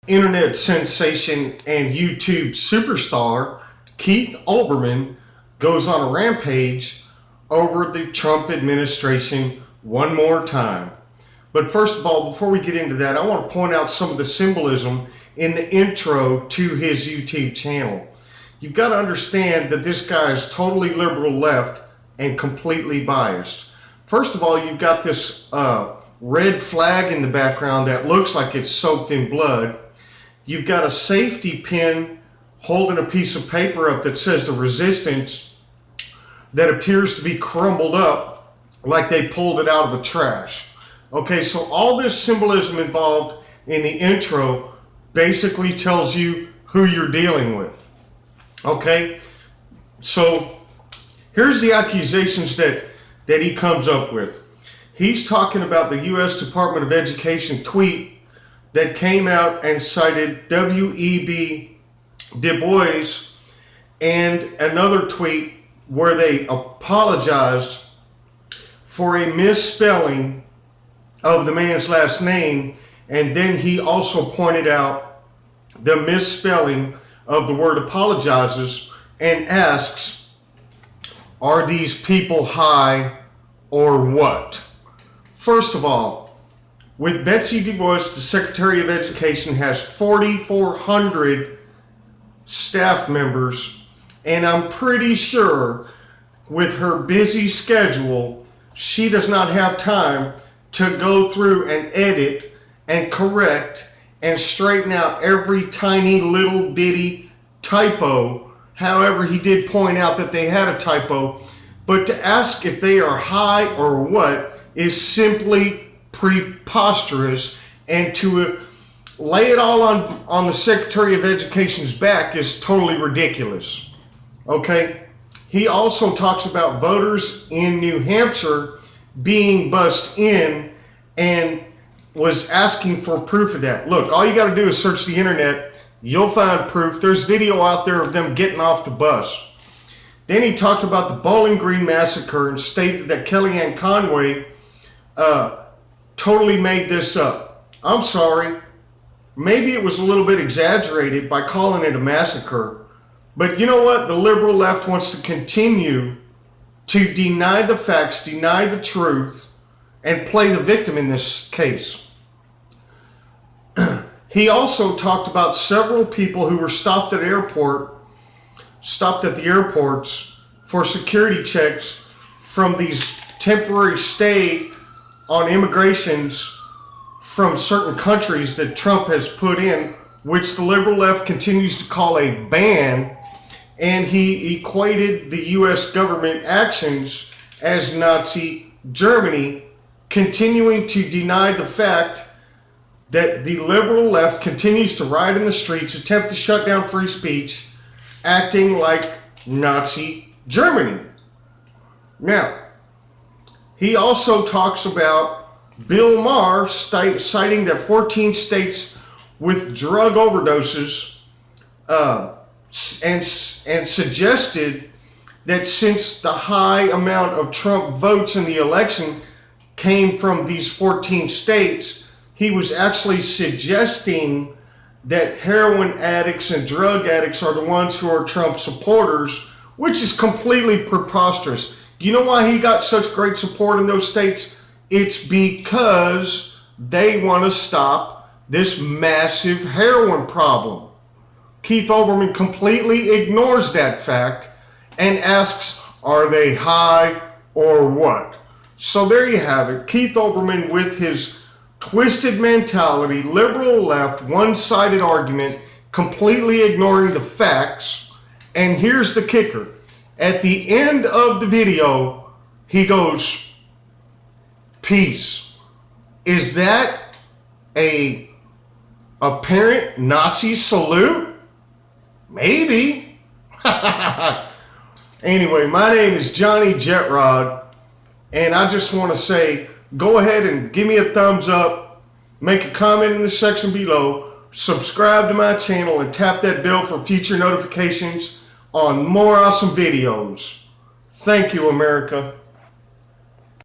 Internet sensation and YouTube superstar Keith Olbermann goes on a rampage over the Trump administration one more time. But first of all, before we get into that, I want to point out some of the symbolism in the intro to his YouTube channel. You've got to understand that this guy is totally liberal left and completely biased. First of all, you've got this red flag in the background that looks like it's soaked in blood. You've got a safety pin holding a piece of paper up that says the resistance that appears to be crumbled up like they pulled it out of the trash. Okay, so all this symbolism involved in the intro basically tells you who you're dealing with. Okay, so here's the accusations that he comes up with. He's talking about the U.S. Department of Education tweet that came out and cited W.E.B. Du Bois, and another tweet where they apologized for a misspelling of the man's last name, and then he also pointed out the misspelling of the word apologizes and asks, are these people high or what? First of all, with Betsy DuBois, the Secretary of Education has 4,400 staff members, and I'm pretty sure with her busy schedule, she does not have time to go through and edit and correct and straighten out every tiny little bitty typo. However, he did point out that they had a typo, but to ask if they are high or what is simply preposterous, and to lay it all on the Secretary of Education's back is totally ridiculous. Okay? He also talks about voters in New Hampshire being bussed in and was asking for proof of that. Look, all you got to do is search the internet. You'll find proof. There's video out there of them getting off the bus. Then he talked about the Bowling Green massacre and stated that Kellyanne Conway totally made this up. I'm sorry. Maybe it was a little bit exaggerated by calling it a massacre. But you know what? The liberal left wants to continue to deny the facts, deny the truth, and play the victim in this case. He also talked about several people who were stopped at the airports for security checks from these temporary stay on immigrations from certain countries that Trump has put in, which the liberal left continues to call a ban, and he equated the U.S. government actions as Nazi Germany, continuing to deny the fact that the liberal left continues to riot in the streets, attempt to shut down free speech, acting like Nazi Germany. Now, he also talks about Bill Maher citing that 14 states with drug overdoses and suggested that since the high amount of Trump votes in the election came from these 14 states, he was actually suggesting that heroin addicts and drug addicts are the ones who are Trump supporters, which is completely preposterous. You know why he got such great support in those states? It's because they want to stop this massive heroin problem. Keith Olbermann completely ignores that fact and asks, are they high or what? So there you have it. Keith Olbermann with his twisted mentality, liberal left, one-sided argument, completely ignoring the facts. And here's the kicker. At the end of the video, he goes, peace. Is that a apparent Nazi salute? Maybe. Anyway, my name is Johnny Jetrod, and I just want to say, go ahead and give me a thumbs up, make a comment in the section below, subscribe to my channel, and tap that bell for future notifications on more awesome videos. Thank you, America.